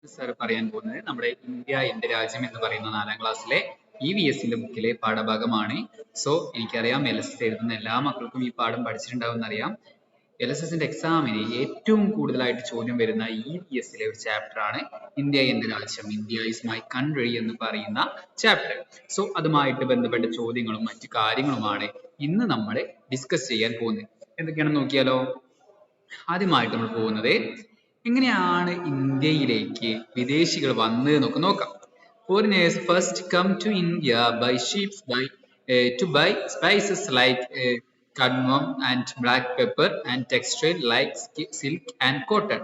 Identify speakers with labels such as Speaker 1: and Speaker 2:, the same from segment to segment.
Speaker 1: Sir പറയാൻ പോകുന്നത് നമ്മുടെ ഇന്ത്യ എന്റെ രാജ്യം എന്ന് പറയുന്ന 4ാം ക്ലാസ്സിലെ EVSന്റെ ബുക്കിലെ പാഠഭാഗമാണ്. സോ എനിക്കറിയാം LSS എഴുതുന്ന എല്ലാ മക്കൾക്കും ഈ പാഠം പഠിച്ചിട്ടുണ്ടാവും എന്നറിയാം. LSSന്റെ എക്സാമിന് ഏറ്റവും കൂടുതലായിട്ട് ചോദ്യം വരുന്ന EVSലെ ഒരു ചാപ്റ്റർ ആണ് ഇന്ത്യ എന്റെ രാജ്യം, ഇന്ത്യ ഈസ് മൈ കൺട്രി എന്ന് പറയുന്ന ചാപ്റ്റർ. സോ അതുമായിട്ട് ബന്ധപ്പെട്ട ചോദ്യങ്ങളും മറ്റു കാര്യങ്ങളുമാണ് ഇന്ന് നമ്മൾ ഡിസ്കസ് ചെയ്യാൻ പോകുന്നത്. എന്തൊക്കെയാണെന്ന് നോക്കിയാലോ. ആദ്യമായിട്ട് നമ്മൾ പോകുന്നത് എങ്ങനെയാണ് ഇന്ത്യയിലേക്ക് വിദേശികൾ വന്നത് എന്നൊക്കെ നോക്കാം. Foreigners first come to India by ships to buy spices like cardamom and black pepper and textile like silk and cotton.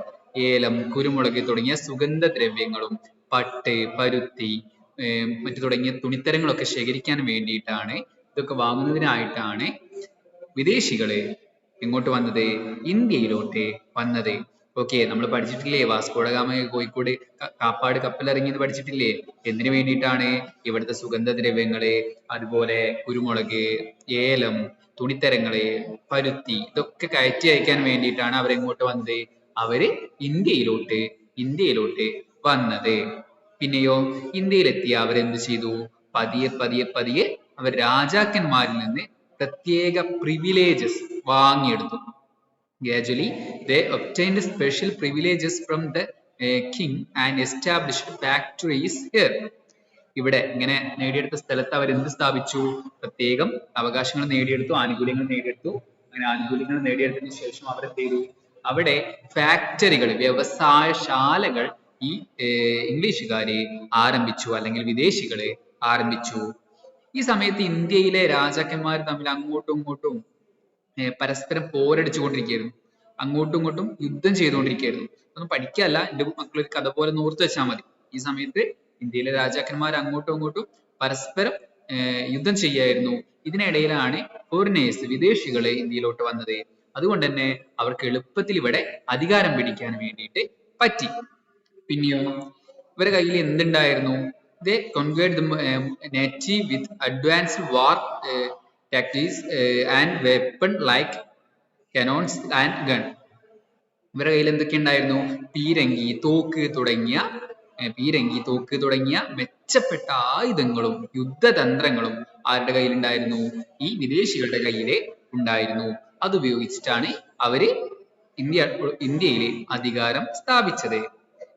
Speaker 1: ഏലം, കുരുമുളക് തുടങ്ങിയ സുഗന്ധദ്രവ്യങ്ങളും പട്ട്, പരുത്തി മറ്റു തുടങ്ങിയ തുണിത്തരങ്ങളൊക്കെ ശേഖരിക്കാൻ വേണ്ടിയിട്ടാണ്, ഇതൊക്കെ വാങ്ങുന്നതിനായിട്ടാണ് വിദേശികള് എങ്ങോട്ട് വന്നത്? ഇന്ത്യയിലോട്ട് വന്നത്. ഓക്കെ, നമ്മൾ പഠിച്ചിട്ടില്ലേ വാസ്കോഡ ഗാമ കോഴിക്കോട് കാപ്പാട് കപ്പലിറങ്ങിയെന്ന് പഠിച്ചിട്ടില്ലേ? എന്തിനു വേണ്ടിയിട്ടാണ്? ഇവിടുത്തെ സുഗന്ധദ്രവ്യങ്ങള്, അതുപോലെ കുരുമുളക്, ഏലം, തുണിത്തരങ്ങള്, പരുത്തി ഇതൊക്കെ കയറ്റി അയക്കാൻ വേണ്ടിയിട്ടാണ് അവരെങ്ങോട്ട് വന്നത്? അവര് ഇന്ത്യയിലോട്ട് വന്നത്. പിന്നെയോ ഇന്ത്യയിലെത്തിയ അവരെന്ത് ചെയ്തു? പതിയെ അവർ രാജാക്കന്മാരിൽ നിന്ന് പ്രത്യേക privileges വാങ്ങിയെടുത്തു. Gradually, they obtained special privileges from the king and established factories here. ഇവിടെ ഇങ്ങനെ നേടിയെടുത്ത സ്ഥലത്ത് അവർ എന്ത് സ്ഥാപിച്ചു? പ്രത്യേകം അവകാശങ്ങൾ നേടിയെടുത്തു, ആനുകൂല്യങ്ങൾ നേടിയെടുത്തു. അങ്ങനെ ആനുകൂല്യങ്ങൾ നേടിയെടുത്തതിനു ശേഷം അവർ എന്ത് ചെയ്തു? അവിടെ ഫാക്ടറികൾ, വ്യവസായശാലകൾ ഈ ഇംഗ്ലീഷുകാര് ആരംഭിച്ചു, അല്ലെങ്കിൽ വിദേശികള് ആരംഭിച്ചു. ഈ സമയത്ത് ഇന്ത്യയിലെ രാജാക്കന്മാർ തമ്മിൽ അങ്ങോട്ടും ഇങ്ങോട്ടും പരസ്പരം പോരടിച്ചുകൊണ്ടിരിക്കുകയായിരുന്നു. അങ്ങോട്ടും ഇങ്ങോട്ടും യുദ്ധം ചെയ്തുകൊണ്ടിരിക്കുകയായിരുന്നു. അതൊന്നും പഠിക്കല്ല, എന്റെ മക്കൾ ഒരു കഥ പോലെ ഓർത്ത് വെച്ചാൽ മതി. ഈ സമയത്ത് ഇന്ത്യയിലെ രാജാക്കന്മാർ അങ്ങോട്ടും ഇങ്ങോട്ടും പരസ്പരം യുദ്ധം ചെയ്യായിരുന്നു. ഇതിനിടയിലാണ് ഫോറിനേഴ്സ്, വിദേശികളെ ഇന്ത്യയിലോട്ട് വന്നത്. അതുകൊണ്ട് തന്നെ അവർക്ക് എളുപ്പത്തിൽ ഇവിടെ അധികാരം പിടിക്കാൻ വേണ്ടിയിട്ട് പറ്റി. പിന്നെയോ ഇവരുടെ കയ്യിൽ എന്തുണ്ടായിരുന്നു? They conquered the native with advanced war tactics and weapons like cannons and gun. ഇവരുടെ കയ്യിൽ എന്തൊക്കെ ഉണ്ടായിരുന്നു? പീരങ്കി, തോക്ക് തുടങ്ങിയ മെച്ചപ്പെട്ട ആയുധങ്ങളും യുദ്ധതന്ത്രങ്ങളും ആരുടെ കയ്യിലുണ്ടായിരുന്നു? ഈ വിദേശികളുടെ കയ്യില് ഉണ്ടായിരുന്നു. അതുപയോഗിച്ചിട്ടാണ് അവര് ഇന്ത്യയിൽ അധികാരം സ്ഥാപിച്ചത്.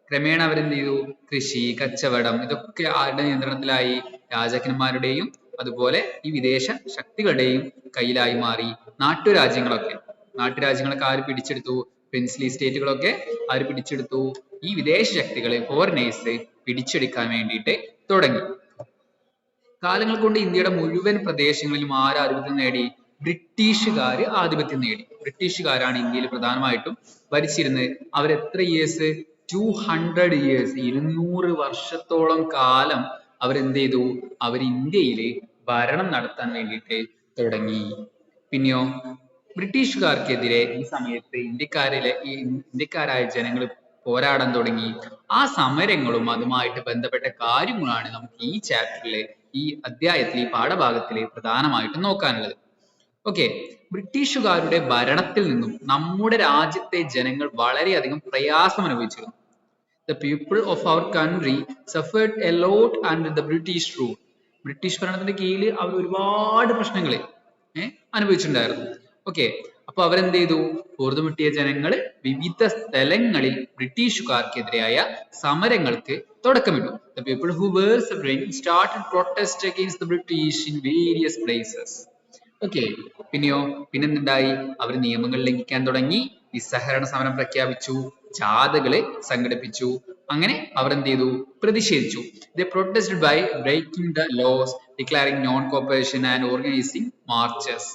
Speaker 1: ക്രമേണ അവരെന്ത് ചെയ്തു? കൃഷി, കച്ചവടം ഇതൊക്കെ ആരുടെ നിയന്ത്രണത്തിലായി? രാജാക്കന്മാരുടെയും അതുപോലെ ഈ വിദേശ ശക്തികളുടെയും കയ്യിലായി മാറി. നാട്ടുരാജ്യങ്ങളൊക്കെ ആര് പിടിച്ചെടുത്തു? പ്രിൻസ്ലി സ്റ്റേറ്റുകളൊക്കെ ആര് പിടിച്ചെടുത്തു? ഈ വിദേശ ശക്തികളെ, ഫോറിനേഴ്സ് പിടിച്ചെടുക്കാൻ വേണ്ടിയിട്ട് തുടങ്ങി. കാലങ്ങൾ കൊണ്ട് ഇന്ത്യയുടെ മുഴുവൻ പ്രദേശങ്ങളിലും ആധിപത്യം നേടി? ബ്രിട്ടീഷുകാരാണ് ഇന്ത്യയിൽ പ്രധാനമായിട്ടും ഭരിച്ചിരുന്നത്. അവരെത്ര ഇയേഴ്സ്? 200 years, 200 വർഷത്തോളം കാലം അവരെന്ത് ചെയ്തു? അവർ ഇന്ത്യയില് ഭരണം നടത്താൻ വേണ്ടിയിട്ട് തുടങ്ങി. പിന്നെയോ ബ്രിട്ടീഷുകാർക്കെതിരെ ഈ സമയത്ത് ഇന്ത്യക്കാരായ ജനങ്ങൾ പോരാടാൻ തുടങ്ങി. ആ സമരങ്ങളും അതുമായിട്ട് ബന്ധപ്പെട്ട കാര്യങ്ങളാണ് നമുക്ക് ഈ ചാപ്റ്ററിലെ, ഈ അധ്യായത്തിൽ, ഈ പാഠഭാഗത്തിൽ പ്രധാനമായിട്ടും നോക്കാനുള്ളത്. ഓക്കെ, ബ്രിട്ടീഷുകാരുടെ ഭരണത്തിൽ നിന്നും നമ്മുടെ രാജ്യത്തെ ജനങ്ങൾ വളരെയധികം പ്രയാസം അനുഭവിച്ചിരുന്നു. The people of our country suffered a lot under the British rule. British ഭരണത്തിന്റെ കീഴിൽ അവർ ഒരുപാട് പ്രശ്നങ്ങൾ അനുഭവിച്ചിട്ടുണ്ടായിരുന്നു. ഓക്കെ, അപ്പൊ അവരെന്ത് ചെയ്തു? പൊറുതുമുട്ടിയ ജനങ്ങൾ വിവിധ സ്ഥലങ്ങളിൽ ബ്രിട്ടീഷുകാർക്കെതിരായ സമരങ്ങൾക്ക് തുടക്കമിട്ടു. The people who were suffering started protest against the British in various places. Okay, പിന്നെന്തുണ്ടായി? അവർ നിയമങ്ങൾ ലംഘിക്കാൻ തുടങ്ങി, നിസ്സഹകരണ സമരം പ്രഖ്യാപിച്ചു, ജാഥകളെ സംഘടിപ്പിച്ചു. അങ്ങനെ അവർ എന്ത് ചെയ്തു? പ്രതിഷേധിച്ചു. They protested by breaking the laws, declaring non-cooperation and organizing marches.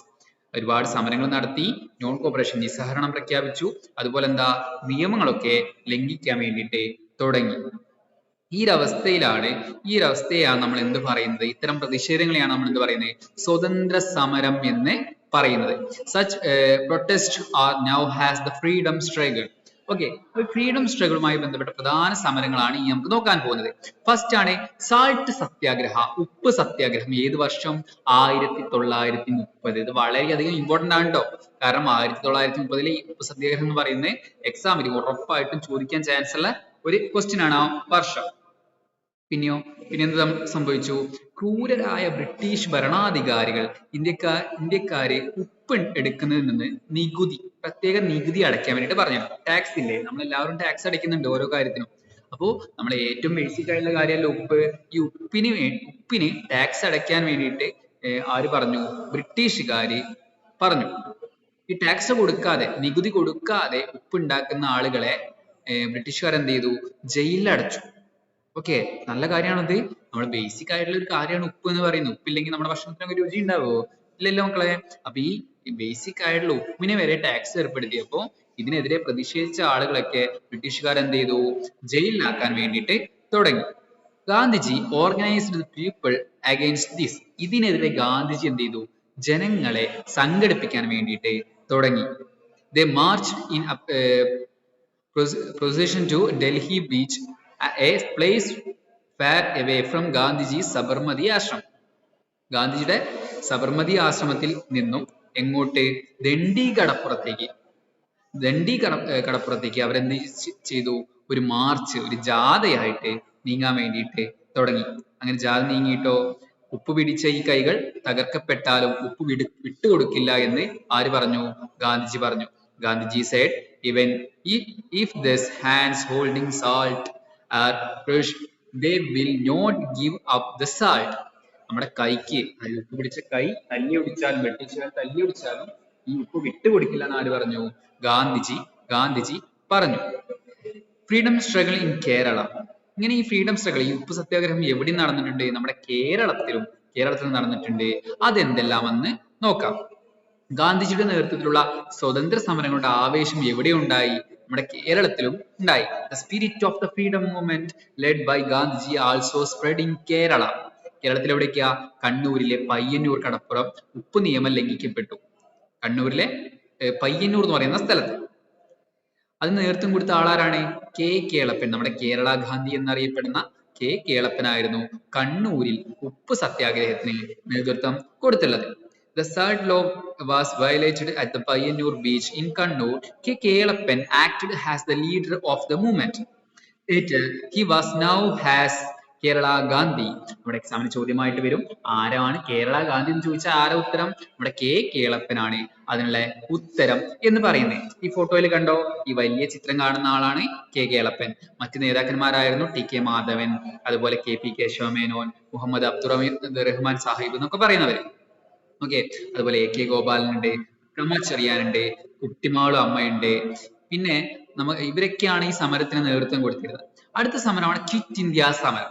Speaker 1: ഒരുപാട് സമരങ്ങൾ നടത്തി, നോൺ കോപ്പറേഷൻ, നിസ്സഹകരണം പ്രഖ്യാപിച്ചു. അതുപോലെ നിയമങ്ങളൊക്കെ ലംഘിക്കാൻ വേണ്ടിയിട്ട് തുടങ്ങി. ഈ ഒരവസ്ഥയാണ് നമ്മൾ എന്ത് പറയുന്നത്? ഇത്തരം പ്രതിഷേധങ്ങളെയാണ് നമ്മൾ എന്ത് പറയുന്നത്? സ്വതന്ത്ര സമരം എന്ന് പറയുന്നത്. Such protests are now has the freedom struggle. Okay, freedom സ്ട്രഗിളുമായി ബന്ധപ്പെട്ട പ്രധാന സമരങ്ങളാണ് ഈ നമുക്ക് നോക്കാൻ പോകുന്നത്. ഫസ്റ്റ് ആണ് സാൾട്ട് സത്യാഗ്രഹ, ഉപ്പ് സത്യാഗ്രഹം. ഏത് വർഷം? 1930. ഇത് വളരെയധികം ഇമ്പോർട്ടന്റ് ആണ് കേട്ടോ. കാരണം 1930 ഈ ഉപ്പ് സത്യാഗ്രഹം എന്ന് പറയുന്നത് എക്സാമിൽ ഉറപ്പായിട്ടും ചോദിക്കാൻ ചാൻസ് ഉള്ള ഒരു ക്വസ്റ്റ്യൻ ആണ് ആ വർഷം. പിന്നെയോ പിന്നെന്ത് സംഭവിച്ചു? ക്രൂരരായ ബ്രിട്ടീഷ് ഭരണാധികാരികൾ ഇന്ത്യക്കാരെ ഉപ്പ് എടുക്കുന്നതിൽ നിന്ന് പ്രത്യേക നികുതി അടയ്ക്കാൻ വേണ്ടിയിട്ട് പറഞ്ഞു. ടാക്സ് ഇല്ലേ, നമ്മളെല്ലാവരും ടാക്സ് അടയ്ക്കുന്നുണ്ട് ഓരോ കാര്യത്തിനും. അപ്പോ നമ്മളെ ഏറ്റവും ബേസിക് ആയിട്ടുള്ള കാര്യമല്ല ഉപ്പ്. ഈ ഉപ്പിന് ടാക്സ് അടയ്ക്കാൻ വേണ്ടിയിട്ട് ആര് പറഞ്ഞു? ബ്രിട്ടീഷുകാര് പറഞ്ഞു. ഈ ടാക്സ് കൊടുക്കാതെ, നികുതി കൊടുക്കാതെ ഉപ്പ് ഉണ്ടാക്കുന്ന ആളുകളെ ബ്രിട്ടീഷുകാർ എന്ത് ചെയ്തു? ജയിലിലടച്ചു. ഓക്കെ, നല്ല കാര്യമാണത്. നമ്മൾ ബേസിക് ആയിട്ടുള്ള ഒരു കാര്യമാണ് ഉപ്പ് എന്ന് പറയുന്നത്. ഉപ്പില്ലെങ്കിൽ നമ്മുടെ ഭക്ഷണത്തിനൊക്കെ രുചി ഉണ്ടാവോ? ഇല്ലല്ലോ മക്കളെ. അപ്പൊ ഈ ബേസിക് ആയിട്ടുള്ള ഉപ്പിനെ വരെ ടാക്സ് ഏർപ്പെടുത്തിയപ്പോ ഇതിനെതിരെ പ്രതിഷേധിച്ച ആളുകളൊക്കെ ബ്രിട്ടീഷുകാർ എന്ത് ചെയ്തു? ജയിലിലാക്കാൻ വേണ്ടിയിട്ട് തുടങ്ങി. Gandhiji organised the people against this. ഇതിനെതിരെ ഗാന്ധിജി എന്ത് ചെയ്തു? ജനങ്ങളെ സംഘടിപ്പിക്കാൻ വേണ്ടിയിട്ട് തുടങ്ങി. They marched in a procession to Delhi beach, a place far away from Gandhiji's Sabarmati ashram. ഗാന്ധിജിയുടെ സബർമതി ആശ്രമത്തിൽ നിന്നും എങ്ങോട്ട്? ദണ്ഡി കടപ്പുറത്തേക്ക് അവരെന്ത് ചെയ്തു? ഒരു മാർച്ച്, ഒരു ജാഥയായിട്ട് നീങ്ങാൻ വേണ്ടിയിട്ട് തുടങ്ങി. അങ്ങനെ ജാഥ നീങ്ങിയിട്ടോ ഉപ്പ് പിടിച്ച ഈ കൈകൾ തകർക്കപ്പെട്ടാലും ഉപ്പ് വിട്ടുകൊടുക്കില്ല എന്ന് ആര് പറഞ്ഞു? ഗാന്ധിജി പറഞ്ഞു. Gandhiji said, even if these hands holding salt are crushed, they will not give up the salt. നമ്മുടെ കൈക്ക്, ഉപ്പ് പിടിച്ച കൈ തല്ലി ഒടിച്ചാലും ബ്രിട്ടീഷുകാർ തല്ലി ഒടിച്ചാലും ഈ ഉപ്പ് വിട്ടുകൊടുക്കില്ല എന്ന് ആര് പറഞ്ഞു? ഗാന്ധിജി പറഞ്ഞു. Freedom struggle in Kerala. ഇങ്ങനെ ഈ ഫ്രീഡം സ്ട്രഗിൾ, ഈ ഉപ്പ് സത്യാഗ്രഹം എവിടെ നടന്നിട്ടുണ്ട്? നമ്മുടെ കേരളത്തിലും നടന്നിട്ടുണ്ട്. അതെന്തെല്ലാമെന്ന് നോക്കാം. ഗാന്ധിജിയുടെ നേതൃത്വത്തിലുള്ള സ്വതന്ത്ര സമരങ്ങളുടെ ആവേശം എവിടെ ഉണ്ടായി? നമ്മുടെ കേരളത്തിലും ഉണ്ടായി. The spirit of the freedom movement led by Gandhiji also spread in Kerala. കേരളത്തിൽ എവിടേക്കാ? കണ്ണൂരിലെ പയ്യന്നൂർ കടപ്പുറം ഉപ്പ് നിയമം ലംഘിക്കപ്പെട്ടു. കണ്ണൂരിലെ പയ്യന്നൂർ എന്ന് പറയുന്ന സ്ഥലത്ത്. അതിന് നേതൃത്വം കൊടുത്ത ആളാരാണ്? കെ കേളപ്പൻ. നമ്മുടെ കേരള ഗാന്ധി എന്നറിയപ്പെടുന്ന കെ കേളപ്പനായിരുന്നു കണ്ണൂരിൽ ഉപ്പ് സത്യാഗ്രഹത്തിന് നേതൃത്വം കൊടുത്തുള്ളത്. The third law was violated at the Payyanur beach in Kannur. K. Kelappan acted as the leader of the movement. Later, he was now as Kerala Gandhi. നമ്മുടെ എക്സാമിന് ചോദ്യമായിട്ട് വരും, ആരാണ് കേരള ഗാന്ധി എന്ന് ചോദിച്ചാൽ ആരാ ഉത്തരം? നമ്മുടെ കെ കേളപ്പനാണ് അതിനുള്ള ഉത്തരം എന്ന് പറയുന്നത്. ഈ ഫോട്ടോയിൽ കണ്ടോ, ഈ വലിയ ചിത്രം കാണുന്ന ആളാണ് കെ കേളപ്പൻ. മറ്റ് നേതാക്കന്മാരായിരുന്നു ടി കെ മാധവൻ, അതുപോലെ കെ പി കേശവമേനോൻ, മുഹമ്മദ് അബ്ദുറഹ്മാൻ സാഹിബ് എന്നൊക്കെ പറയുന്നവര്. ഓക്കെ, അതുപോലെ എ കെ ഗോപാലനുണ്ട്, ചെറിയാനുണ്ട്, കുട്ടിമാളു അമ്മയുണ്ട്. പിന്നെ ഇവരൊക്കെയാണ് ഈ സമരത്തിന് നേതൃത്വം കൊടുത്തിരുന്നത്. അടുത്ത സമരമാണ് ക്വിറ്റ് ഇന്ത്യ സമരം.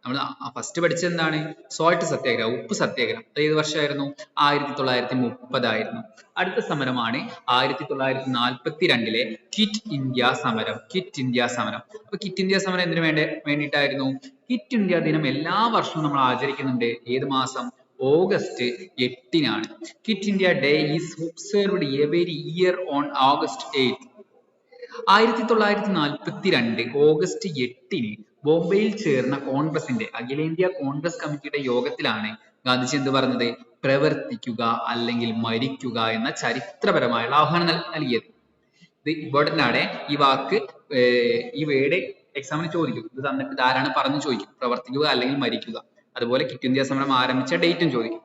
Speaker 1: നമ്മൾ ഫസ്റ്റ് പഠിച്ചത് എന്താണ്? സോൾട്ട് സത്യാഗ്രഹം, ഉപ്പ് സത്യാഗ്രഹം. അത് ഏത് വർഷമായിരുന്നു? 1930 ആയിരുന്നു. അടുത്ത സമരമാണ് 1942 ക്വിറ്റ് ഇന്ത്യ സമരം. അപ്പൊ ക്വിറ്റ് ഇന്ത്യ സമരം എന്തിനു വേണ്ടിയിട്ടായിരുന്നു? ക്വിറ്റ് ഇന്ത്യ ദിനം എല്ലാ വർഷവും നമ്മൾ ആചരിക്കുന്നുണ്ട്. ഏത് മാസം? ഓഗസ്റ്റ് 8-നാണ്. Quit India Day is observed every year on August 8. 1942 August 8-ന് ബോംബെയിൽ ചേർന്ന കോൺഗ്രസിന്റെ അഖിലേന്ത്യാ കോൺഗ്രസ് കമ്മിറ്റിയുടെ യോഗത്തിലാണ് ഗാന്ധിജി എന്ത് പറഞ്ഞത്? പ്രവർത്തിക്കുക അല്ലെങ്കിൽ മരിക്കുക എന്ന ചരിത്രപരമായുള്ള ആഹ്വാനം നൽകിയത്. ഇത് ഇമ്പോർട്ടന്റ് ആണ്. ഈ വാക്ക്, ഈ വേർഡ് എക്സാമിന് ചോദിക്കും. ഇത് തന്നിട്ട് ആരാണ് പറഞ്ഞു ചോദിക്കും. പ്രവർത്തിക്കുക അല്ലെങ്കിൽ മരിക്കുക. അതുപോലെ ക്വിറ്റ് ഇന്ത്യ സമരം ആരംഭിച്ച ഡേറ്റും ചോദിക്കും.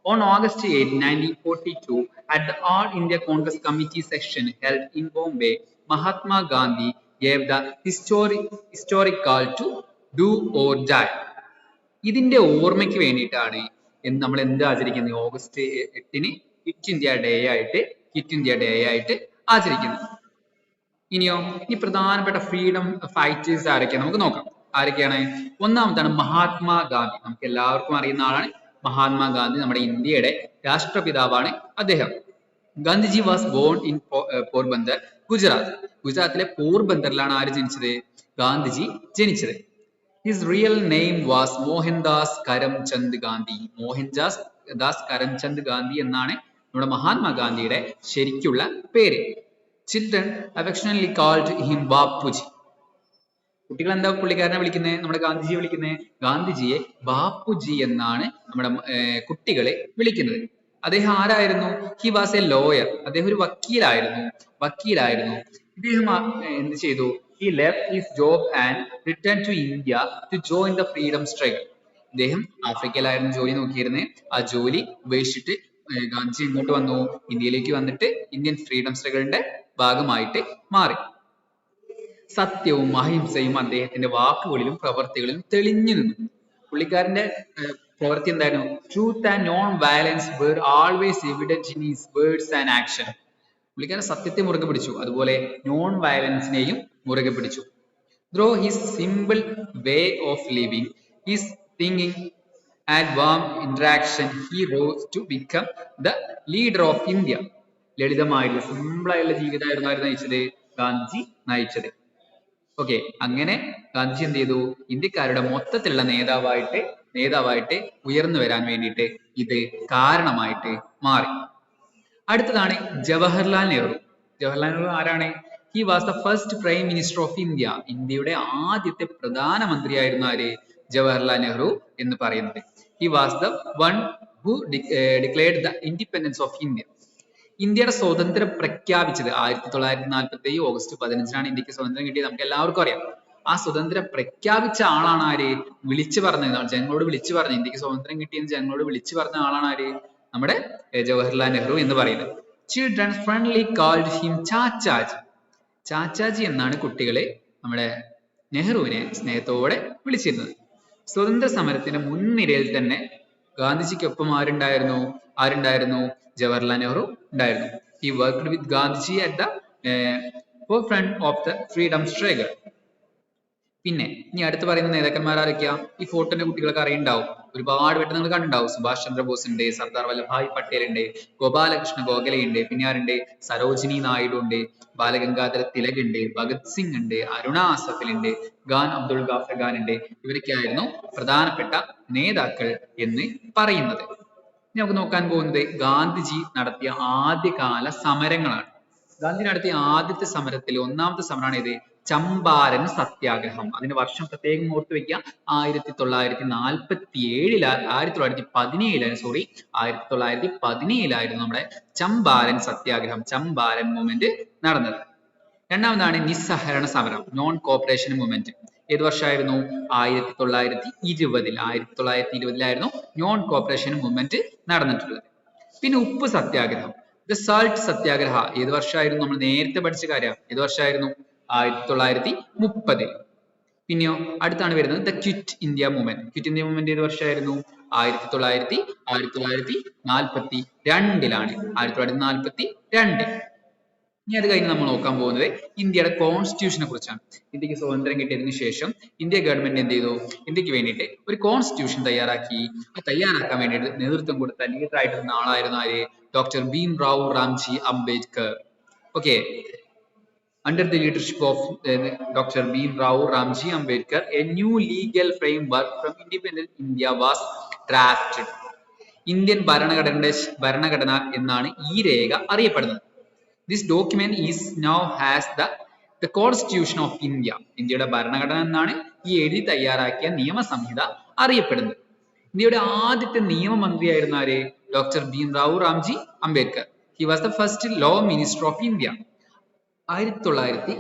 Speaker 1: On August 8, 1942, at the All India Congress Committee session held in Bombay, Mahatma Gandhi gave the historic call to do or die. ഇതിന്റെ ഓർമ്മയ്ക്ക് വേണ്ടിയിട്ടാണ് നമ്മൾ എന്ത് ആചരിക്കുന്നത്? ഓഗസ്റ്റ് 8-ന് ക്വിറ്റ് ഇന്ത്യ ഡേ ആയിട്ട് ആചരിക്കുന്നത്. ഇനിയോ, ഈ പ്രധാനപ്പെട്ട ഫ്രീഡം ഫൈറ്റേഴ്സ് ആരൊക്കെയാണ് നമുക്ക് നോക്കാം. ആരൊക്കെയാണ്? ഒന്നാമതാണ് മഹാത്മാഗാന്ധി. നമുക്ക് എല്ലാവർക്കും അറിയുന്ന ആളാണ് മഹാത്മാഗാന്ധി. നമ്മുടെ ഇന്ത്യയുടെ രാഷ്ട്രപിതാവാണ് അദ്ദേഹം. Gandhiji was born in Porbandar, ഗുജറാത്തിലെ പോർബന്ദറിലാണ് ആര് ജനിച്ചത്? ഗാന്ധിജി ജനിച്ചത്. His real name was Mohandas Karamchand Gandhi. Mohandas Karamchand Gandhi എന്നാണ് നമ്മുടെ മഹാത്മാഗാന്ധിയുടെ ശരിക്കുള്ള പേര്. Children affectionately called him Bapuji. കുട്ടികൾ എന്താ പുള്ളിക്കാരനെ വിളിക്കുന്നത്? നമ്മുടെ ഗാന്ധിജിയെ വിളിക്കുന്നത്? ഗാന്ധിജിയെ ബാപ്പുജി എന്നാണ് നമ്മുടെ കുട്ടികളെ വിളിക്കുന്നത്. അദ്ദേഹം ആരായിരുന്നു? He was A lawyer. അദ്ദേഹം ഒരു വക്കീലായിരുന്നു. ഇദ്ദേഹം എന്ത് ചെയ്തു? he left his job and returned to India to join the freedom struggle. ഇദ്ദേഹം ആഫ്രിക്കയിലായിരുന്നു ജോലി നോക്കിയിരുന്നത്. ആ ജോലി ഉപേക്ഷിച്ചിട്ട് ഗാന്ധിജി ഇങ്ങോട്ട് വന്നു, ഇന്ത്യയിലേക്ക് വന്നിട്ട് ഇന്ത്യൻ ഫ്രീഡം സ്ട്രഗിളിന്റെ ഭാഗമായിട്ട് മാറി. സത്യവും അഹിംസയും അദ്ദേഹത്തിന്റെ വാക്കുകളിലും പ്രവർത്തികളിലും തെളിഞ്ഞു നിന്നു. പുള്ളിക്കാരന്റെ പ്രവൃത്തി എന്തായിരുന്നു? Truth and non violence were always evident in his words and action. പുള്ളിക്കാരൻ സത്യത്തെ മുറുകെ പിടിച്ചു, അതുപോലെ നോൺ വയലൻസിനെയും മുറുകെ പിടിച്ചു. Through his simple way of living, his thinking and warm interaction, he rose to become the leader of India. ലളിതമായിട്ടുള്ള simple ആയിട്ടുള്ള ജീവിതമായിരുന്നു ആര് നയിച്ചത്? ഗാന്ധിജി നയിച്ചത്. ഓക്കെ, അങ്ങനെ ഗാന്ധിജി എന്ത് ചെയ്തു? ഇന്ത്യക്കാരുടെ മൊത്തത്തിലുള്ള നേതാവായിട്ട് ഉയർന്നു വരാൻ വേണ്ടിയിട്ട് ഇത് കാരണമായിട്ട് മാറി. അടുത്തതാണ് ജവഹർലാൽ നെഹ്റു. ജവഹർലാൽ നെഹ്റു ആരാണ്? He was the first prime minister of India. ഇന്ത്യയുടെ ആദ്യത്തെ പ്രധാനമന്ത്രിയായിരുന്നു ആര്? ജവഹർലാൽ നെഹ്റു എന്ന് പറയുന്നത്. He was the one who declared the independence of India. ഇന്ത്യയുടെ സ്വാതന്ത്ര്യം പ്രഖ്യാപിച്ചത് 1947 ഓഗസ്റ്റ് 15 ഇന്ത്യക്ക് സ്വാതന്ത്ര്യം കിട്ടിയത് നമുക്ക് എല്ലാവർക്കും അറിയാം. ആ സ്വതന്ത്രം പ്രഖ്യാപിച്ച ആളാണ് ആര്? വിളിച്ചു പറഞ്ഞത്, ജനങ്ങളോട് വിളിച്ചു പറഞ്ഞു, ഇന്ത്യക്ക് സ്വാതന്ത്ര്യം കിട്ടിയെന്ന് ജനങ്ങളോട് വിളിച്ചു പറഞ്ഞ ആളാണ് ആര്? നമ്മുടെ ജവഹർലാൽ നെഹ്റു എന്ന് പറയുന്നത്. Children friendly called him Chachaji. Chachaji എന്നാണ് കുട്ടികളെ നമ്മുടെ നെഹ്റുവിനെ സ്നേഹത്തോടെ വിളിച്ചിരുന്നത്. സ്വതന്ത്ര സമരത്തിന്റെ മുൻനിരയിൽ തന്നെ ഗാന്ധിജിക്കൊപ്പം ആരുണ്ടായിരുന്നു? ജവഹർലാൽ നെഹ്റു ഉണ്ടായിരുന്നു. He worked with Gandhiji at the forefront of the freedom struggle. പിന്നെ ഇനി അടുത്ത് പറയുന്ന നേതാക്കന്മാർ ആരൊക്കെയാ? ഈ ഫോട്ടോന്റെ കുട്ടികളൊക്കെ അറിയുണ്ടാവും, ഒരുപാട് വട്ടം നിങ്ങൾ കണ്ടിട്ടുണ്ടാവും. സുഭാഷ് ചന്ദ്രബോസ് ഉണ്ട്, സർദാർ വല്ലഭായ് പട്ടേൽ ഉണ്ട്, ഗോപാലകൃഷ്ണ ഗോഖലെ ഉണ്ട്, പിന്നെ ആരുണ്ട്? സരോജിനി നായിഡു ഉണ്ട്, ബാലഗംഗാധര തിലക് ഉണ്ട്, ഭഗത് സിംഗ് ഉണ്ട്, അരുണ ആസഫൽ ഉണ്ട്, ഖാൻ അബ്ദുൾ ഗാഫർ ഖാൻ ഉണ്ട്. ഇവരൊക്കെയായിരുന്നു പ്രധാനപ്പെട്ട നേതാക്കൾ എന്ന് പറയുന്നത്. ഇനി നമുക്ക് നോക്കാൻ പോകുന്നത് ഗാന്ധിജി നടത്തിയ ആദ്യകാല സമരങ്ങളാണ്. ഗാന്ധി നടത്തിയ ആദ്യത്തെ സമരത്തിൽ ഒന്നാമത്തെ സമരമാണ് ഇത്? ചമ്പാരൻ സത്യാഗ്രഹം. അതിന്റെ വർഷം പ്രത്യേകം ഓർത്തു വെക്കുക. 1917 നമ്മുടെ ചമ്പാരൻ സത്യാഗ്രഹം, ചമ്പാരൻ മൂവ്മെന്റ് നടന്നത്. രണ്ടാമതാണ് നിസ്സഹകരണ സമരം, നോൺ കോപ്പറേഷൻ മൂവ്മെന്റ്. ഏത് വർഷമായിരുന്നു? 1920 നോൺ കോപ്പറേഷൻ മൂവ്മെന്റ് നടന്നിട്ടുള്ളത്. പിന്നെ ഉപ്പ് സത്യാഗ്രഹം, ദ സാൾട്ട് സത്യാഗ്രഹ. ഏത് വർഷമായിരുന്നു? നമ്മൾ നേരത്തെ പഠിച്ച കാര്യം. ഏത് വർഷമായിരുന്നു? 1930. പിന്നെയോ അടുത്താണ് വരുന്നത് the quit India movement. Quit India movement ഏത് വർഷമായിരുന്നു? 1942. ഇനി അത് കഴിഞ്ഞ് നമ്മൾ നോക്കാൻ പോകുന്നത് ഇന്ത്യയുടെ കോൺസ്റ്റിറ്റ്യൂഷനെ കുറിച്ചാണ്. ഇന്ത്യക്ക് സ്വാതന്ത്ര്യം കിട്ടിയതിനു ശേഷം ഇന്ത്യ ഗവൺമെന്റ് എന്ത് ചെയ്തു? ഇന്ത്യക്ക് വേണ്ടിയിട്ട് ഒരു കോൺസ്റ്റിറ്റ്യൂഷൻ തയ്യാറാക്കി. തയ്യാറാക്കാൻ വേണ്ടിയിട്ട് നേതൃത്വം കൊടുത്ത ലീഡർ ആയിരുന്ന ആളായിരുന്നു ആര്? Doctor Bhimrao Ramji Ambedkar. Okay, under the leadership of Dr. Bhimrao Ramji Ambedkar, a new legal framework from independent India was drafted. Indian ഭരണഘടന എന്നാണ് ഈ രേഖ അറിയപ്പെടുന്നത്. This document is now has the Constitution of India. ഇന്ത്യയുടെ ഭരണഘടന എന്നാണ് ഈ എഴുതി തയ്യാറാക്കിയ നിയമസംഹിത അറിയപ്പെടുന്നത്. ഇന്ത്യയുടെ ആദ്യത്തെ നിയമമന്ത്രിയായിരുന്ന ആര്? Doctor Bhimrao Ramji Ambedkar. He was the first law minister of India. 1950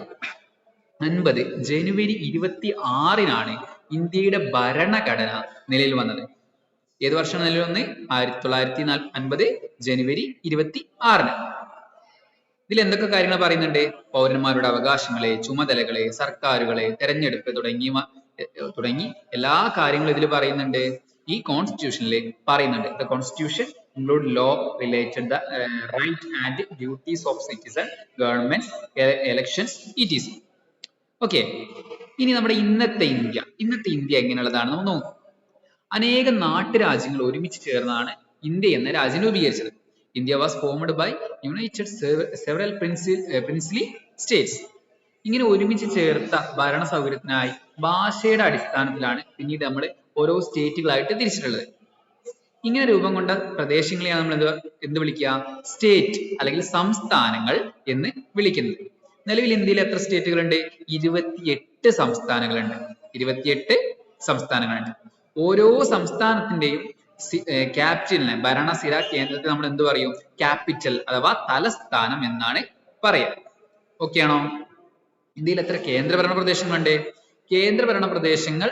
Speaker 1: ജനുവരി 26 ഇന്ത്യയുടെ ഭരണഘടന നിലയിൽ വന്നത്. ഏത് വർഷം നിലവിൽ വന്ന്? 1950 ജനുവരി 26. ഇതിൽ എന്തൊക്കെ കാര്യങ്ങൾ പറയുന്നുണ്ട്? പൗരന്മാരുടെ അവകാശങ്ങളെ, ചുമതലകളെ, സർക്കാരുകളെ, തെരഞ്ഞെടുപ്പ് തുടങ്ങി എല്ലാ കാര്യങ്ങളും ഇതിൽ പറയുന്നുണ്ട്. ഈ കോൺസ്റ്റിറ്റ്യൂഷനിൽ പറയുന്നുണ്ട്. The Constitution include law related the right and duties of citizen, governments, elections, etc. Okay, ഇനി നമ്മുടെ ഇന്നത്തെ ഇന്ത്യ എങ്ങനെയുള്ളതാണ് നമ്മൾ നോക്കും. അനേക നാട്ടുരാജ്യങ്ങൾ ഒരുമിച്ച് ചേർന്നാണ് ഇന്ത്യ എന്ന രാജ്യം രൂപീകരിച്ചത്. India was formed by united several princely states. ഇങ്ങനെ ഒരുമിച്ച് ചേർത്ത ഭരണ സൗകര്യത്തിനായി ഭാഷയുടെ അടിസ്ഥാനത്തിലാണ് പിന്നീട് നമ്മൾ ഓരോ സ്റ്റേറ്റുകളായിട്ട് തിരിച്ചിട്ടുള്ളത്. ഇങ്ങനെ രൂപം കൊണ്ട പ്രദേശങ്ങളെയാണ് നമ്മൾ എന്ത് വിളിക്കുക? സ്റ്റേറ്റ് അല്ലെങ്കിൽ സംസ്ഥാനങ്ങൾ എന്ന് വിളിക്കുന്നത്. നിലവിൽ ഇന്ത്യയിൽ എത്ര സ്റ്റേറ്റുകളുണ്ട്? 28 സംസ്ഥാനങ്ങളുണ്ട്. 28 സംസ്ഥാനങ്ങളുണ്ട്. ഓരോ സംസ്ഥാനത്തിന്റെയും ക്യാപിറ്റലിനെ, ഭരണസിര കേന്ദ്രത്തെ നമ്മൾ എന്ത് പറയും? ക്യാപിറ്റൽ അഥവാ തലസ്ഥാനം എന്നാണ് പറയാ. ഓക്കെ ആണോ? ഇന്ത്യയിൽ എത്ര കേന്ദ്രഭരണ പ്രദേശങ്ങളുണ്ട്? കേന്ദ്രഭരണ പ്രദേശങ്ങൾ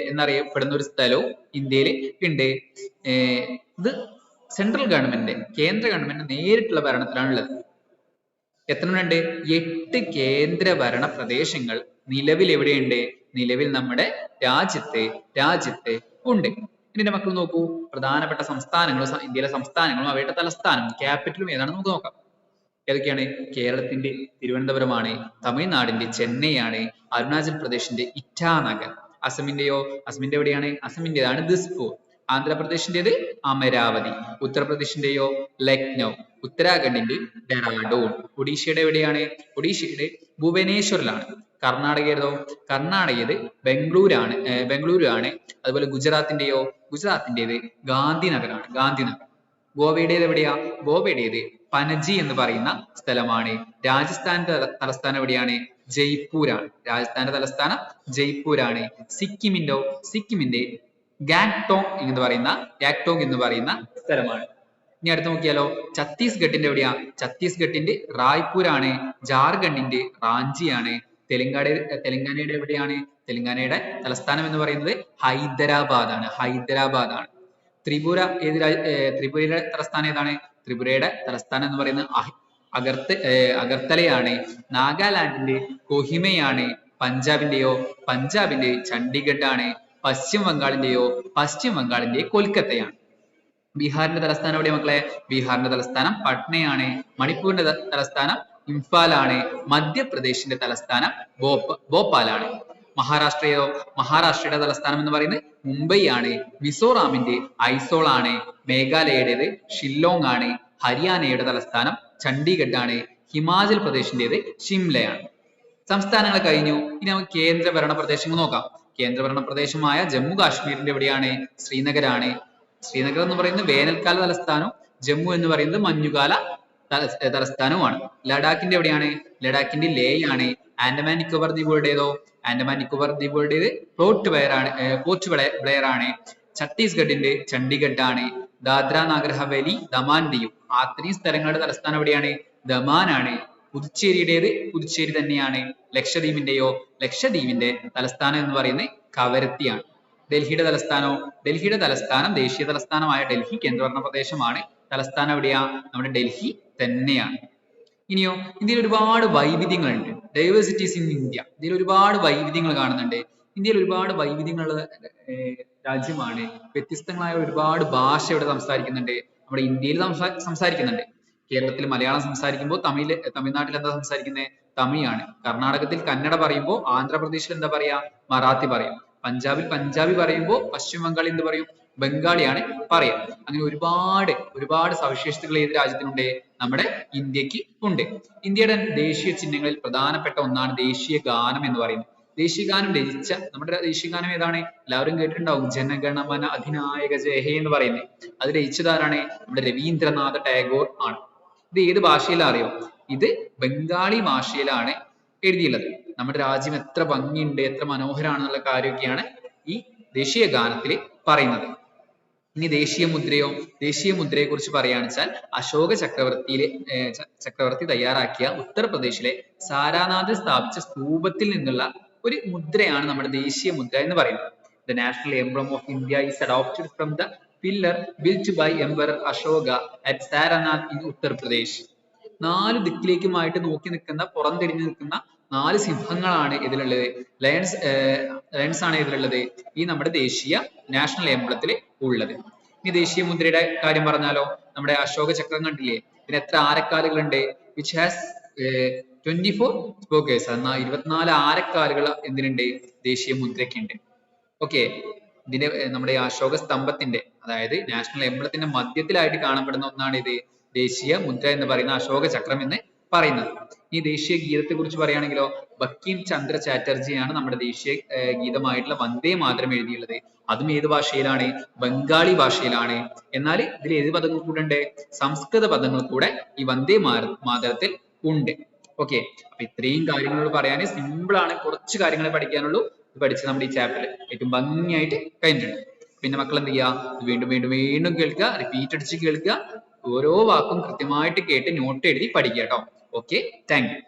Speaker 1: എന്നറിയപ്പെടുന്ന ഒരു സ്ഥലവും ഇന്ത്യയിൽ ഉണ്ട്. ഇത് സെൻട്രൽ ഗവൺമെന്റ്, കേന്ദ്ര ഗവൺമെന്റ് നേരിട്ടുള്ള ഭരണത്തിലാണ് ഉള്ളത്. എത്ര ഉണ്ട്? 8 കേന്ദ്രഭരണ പ്രദേശങ്ങൾ നിലവിൽ എവിടെയുണ്ട്? നിലവിൽ നമ്മുടെ രാജ്യത്ത് ഉണ്ട്. ഇനി മക്കൾ നോക്കൂ, പ്രധാനപ്പെട്ട സംസ്ഥാനങ്ങളും ഇന്ത്യയിലെ സംസ്ഥാനങ്ങളും അവയുടെ തലസ്ഥാനവും ക്യാപിറ്റലും ഏതാണെന്ന് നമുക്ക് നോക്കാം. ഏതൊക്കെയാണ്? കേരളത്തിന്റെ തിരുവനന്തപുരമാണ്, തമിഴ്നാടിന്റെ ചെന്നൈയാണ്, അരുണാചൽ പ്രദേശിന്റെ ഇറ്റാനഗർ, അസമിന്റെ എവിടെയാണ്? അസമിന്റേതാണ് ദിസ്പൂർ, ആന്ധ്രാപ്രദേശിന്റേത് അമരാവതി, ഉത്തർപ്രദേശിന്റെയോ ലക്നൗ, ഉത്തരാഖണ്ഡിന്റെ ഡെറാഡൂൺ, ഒഡീഷയുടെ എവിടെയാണ്? ഒഡീഷയുടെ ഭുവനേശ്വറിലാണ്. കർണാടകയത് ബംഗളൂരു ആണ്. അതുപോലെ ഗുജറാത്തിന്റേത് ഗാന്ധിനഗർ. ഗോവയുടേത് എവിടെയാ? ഗോവയുടേത് പനജി എന്ന് പറയുന്ന സ്ഥലമാണ്. രാജസ്ഥാന്റെ തലസ്ഥാനം എവിടെയാണ്? ജയ്പൂരാണ്. സിക്കിമിന്റെ ഗാങ്ടോക്ക് എന്ന് പറയുന്ന സ്ഥലമാണ്. ഇനി അടുത്ത് നോക്കിയാലോ, ഛത്തീസ്ഗഡിന്റെ എവിടെയാ? ഛത്തീസ്ഗഡിന്റെ റായ്പൂരാണ്. ജാർഖണ്ഡിന്റെ റാഞ്ചിയാണ്. തെലങ്കാനയുടെ എവിടെയാണ്? തെലങ്കാനയുടെ തലസ്ഥാനം എന്ന് പറയുന്നത് ഹൈദരാബാദാണ്. ത്രിപുരയുടെ തലസ്ഥാനം ഏതാണ്? ത്രിപുരയുടെ തലസ്ഥാനം എന്ന് പറയുന്നത് അഗർത്തലയാണ്. നാഗാലാൻഡിന്റെ കൊഹിമയാണ്. പഞ്ചാബിന്റെ ചണ്ഡീഗഡ് ആണ്. പശ്ചിമ ബംഗാളിന്റെ കൊൽക്കത്തയാണ്. ബീഹാറിന്റെ തലസ്ഥാനം എവിടെയാ മക്കളെ? ബീഹാറിന്റെ തലസ്ഥാനം പട്നയാണ്. മണിപ്പൂരിന്റെ തലസ്ഥാനം ഇംഫാലാണ്. മധ്യപ്രദേശിന്റെ തലസ്ഥാനം ഭോപ്പാലാണ്. മഹാരാഷ്ട്രയുടെ തലസ്ഥാനം എന്ന് പറയുന്നത് മുംബൈ ആണ്. മിസോറാമിന്റെ ഐസോൾ ആണ്. മേഘാലയയുടേത് ഷില്ലോങ് ആണ്. ഹരിയാനയുടെ തലസ്ഥാനം ചണ്ഡീഗഡ് ആണ്. ഹിമാചൽ പ്രദേശിന്റേത് ഷിംലയാണ്. സംസ്ഥാനങ്ങൾ കഴിഞ്ഞു. ഇനി നമുക്ക് കേന്ദ്രഭരണ പ്രദേശങ്ങൾ നോക്കാം. കേന്ദ്രഭരണ പ്രദേശമായ ജമ്മു കാശ്മീരിന്റെ എവിടെയാണ്? ശ്രീനഗറാണ്. ശ്രീനഗർ എന്ന് പറയുന്നത് വേനൽക്കാല തലസ്ഥാനവും ജമ്മു എന്ന് പറയുന്നത് മഞ്ഞുകാല തലസ്ഥാനവുമാണ്. ലഡാക്കിന്റെ എവിടെയാണ്? ലഡാക്കിന്റെ ലേ ആണ്. ആൻഡമാൻ നിക്കോബാർ ദ്വീപുകളുടേത് പോർട്ട് ബ്ലെയർ ആണ്. ഛത്തീസ്ഗഡിന്റെ ചണ്ഡീഗഡ് ആണ്. ദാദ്ര നാഗർ ഹവേലി, ദമാൻ ദിയു, അത്രയും സ്ഥലങ്ങളുടെ തലസ്ഥാനം എവിടെയാണ്? ദമാൻ ആണ്. പുതുച്ചേരി തന്നെയാണ്. ലക്ഷദ്വീപിന്റെ തലസ്ഥാനം എന്ന് പറയുന്നത് കവരത്തിയാണ്. ഡൽഹിയുടെ തലസ്ഥാനം ദേശീയ തലസ്ഥാനമായ ഡൽഹി കേന്ദ്രഭരണ പ്രദേശമാണ്. തലസ്ഥാനം എവിടെയാ? നമ്മുടെ ഡൽഹി തന്നെയാണ്. ഇനിയോ, ഇന്ത്യയിൽ ഒരുപാട് വൈവിധ്യങ്ങളുണ്ട്. Diversities in India. ഇന്ത്യയിൽ ഒരുപാട് വൈവിധ്യങ്ങൾ കാണുന്നുണ്ട്. ഇന്ത്യയിൽ ഒരുപാട് വൈവിധ്യങ്ങളുള്ള രാജ്യമാണ്. വ്യത്യസ്തങ്ങളായ ഒരുപാട് ഭാഷ ഇവിടെ സംസാരിക്കുന്നുണ്ട്. നമ്മുടെ ഇന്ത്യയിൽ സംസാരിക്കുന്നുണ്ട്. കേരളത്തിൽ മലയാളം സംസാരിക്കുമ്പോൾ തമിഴ്നാട്ടിൽ എന്താ സംസാരിക്കുന്നത്? തമിഴാണ്. കർണാടകത്തിൽ കന്നഡ പറയുമ്പോൾ ആന്ധ്രാപ്രദേശിൽ എന്താ പറയാ? മറാത്തി പറയും. പഞ്ചാബിൽ പഞ്ചാബി പറയുമ്പോൾ പശ്ചിമ ബംഗാളിൽ എന്ത് പറയും? ബംഗാളിയാണ് പറയാം. അങ്ങനെ ഒരുപാട് സവിശേഷതകൾ ഏത് രാജ്യത്തിനുണ്ട്? നമ്മുടെ ഇന്ത്യക്ക് ഉണ്ട്. ഇന്ത്യയുടെ ദേശീയ ചിഹ്നങ്ങളിൽ പ്രധാനപ്പെട്ട ഒന്നാണ് ദേശീയ ഗാനം എന്ന് പറയുന്നത്. നമ്മുടെ ദേശീയ ഗാനം ഏതാണ്? എല്ലാവരും കേട്ടിട്ടുണ്ടാവും. ജനഗണമന അധിനായക ജയ ഹേ എന്ന് പറയുന്നത്. അത് രചിച്ചതാരാണ്? നമ്മുടെ രവീന്ദ്രനാഥ ടാഗോർ ആണ്. ഇത് ഏത് ഭാഷയിലാണ് അറിയോ? ഇത് ബംഗാളി ഭാഷയിലാണ് എഴുതിയുള്ളത്. നമ്മുടെ രാജ്യം എത്ര ഭംഗിയുണ്ട്, എത്ര മനോഹരാണെന്നുള്ള കാര്യമൊക്കെയാണ് ഈ ദേശീയ ഗാനത്തിൽ പറയുന്നത്. ഇനി ദേശീയ മുദ്രയെ കുറിച്ച് പറയുകയാണെന്ന് വെച്ചാൽ അശോക ചക്രവർത്തി തയ്യാറാക്കിയ ഉത്തർപ്രദേശിലെ സാരാനാഥിൽ സ്ഥാപിച്ച സ്തൂപത്തിൽ നിന്നുള്ള ഒരു മുദ്രയാണ് നമ്മുടെ ദേശീയ മുദ്ര എന്ന് പറയുന്നത്. The national emblem of India is adopted from the pillar built by Emperor Ashoka at Saranath in Uttar Pradesh. 4 ദിക്കിലേക്കുമായിട്ട് നോക്കി നിൽക്കുന്ന, പുറംതിരിഞ്ഞു നിൽക്കുന്ന 4 സിംഹങ്ങളാണ് ഇതിലുള്ളത്. ലയൺസ് ആണ് ഇതിലുള്ളത്. ഈ നമ്മുടെ ദേശീയ നാഷണൽ എംബ്ലത്തിൽ ഉള്ളത്. ഇനി ദേശീയ മുദ്രയുടെ കാര്യം പറഞ്ഞാലോ, നമ്മുടെ അശോക ചക്രം കണ്ടില്ലേ? ഇതിന് എത്ര ആരക്കാലുകളുണ്ട്? which has 24 spokes. എന്നാൽ 24 ആരക്കാലുകൾ എന്തിനുണ്ട്? ദേശീയ മുദ്രയ്ക്കുണ്ട്. ഓക്കെ, ഇതിന്റെ നമ്മുടെ അശോക സ്തംഭത്തിന്റെ, അതായത് നാഷണൽ എംബ്ലത്തിന്റെ മധ്യത്തിലായിട്ട് കാണപ്പെടുന്ന ഒന്നാണ് ഇത് ദേശീയ മുദ്ര എന്ന് പറയുന്ന അശോക ചക്രം എന്ന് പറയുന്നത്. ഈ ദേശീയ ഗീതത്തെ കുറിച്ച് പറയുകയാണെങ്കിലോ, ബങ്കിം ചന്ദ്ര ചാറ്റർജിയാണ് നമ്മുടെ ദേശീയ ഗീതമായിട്ടുള്ള വന്ദേ മാതരം എഴുതിയുള്ളത്. അതും ഏത് ഭാഷയിലാണ്? ബംഗാളി ഭാഷയിലാണ്. എന്നാൽ ഇതിൽ ഏത് പദങ്ങൾ കൂടെ ഉണ്ട്? സംസ്കൃത പദങ്ങൾ കൂടെ ഈ വന്ദേ മാതരത്തിൽ ഉണ്ട്. ഓക്കെ, അപ്പൊ ഇത്രയും കാര്യങ്ങളോട് പറയാൻ സിമ്പിൾ ആണ്. കുറച്ച് കാര്യങ്ങളെ പഠിക്കാനുള്ളൂ. ഇത് പഠിച്ച് നമ്മുടെ ഈ ചാപ്റ്റർ ഏറ്റവും ഭംഗിയായിട്ട് കഴിഞ്ഞിട്ടുണ്ട്. പിന്നെ മക്കൾ എന്ത് ചെയ്യുക? വീണ്ടും കേൾക്കുക, റിപ്പീറ്റ് അടിച്ച് കേൾക്കുക. ഓരോ വാക്കും കൃത്യമായിട്ട് കേട്ട് നോട്ട് എഴുതി പഠിക്കുക കേട്ടോ. Okay, thank you.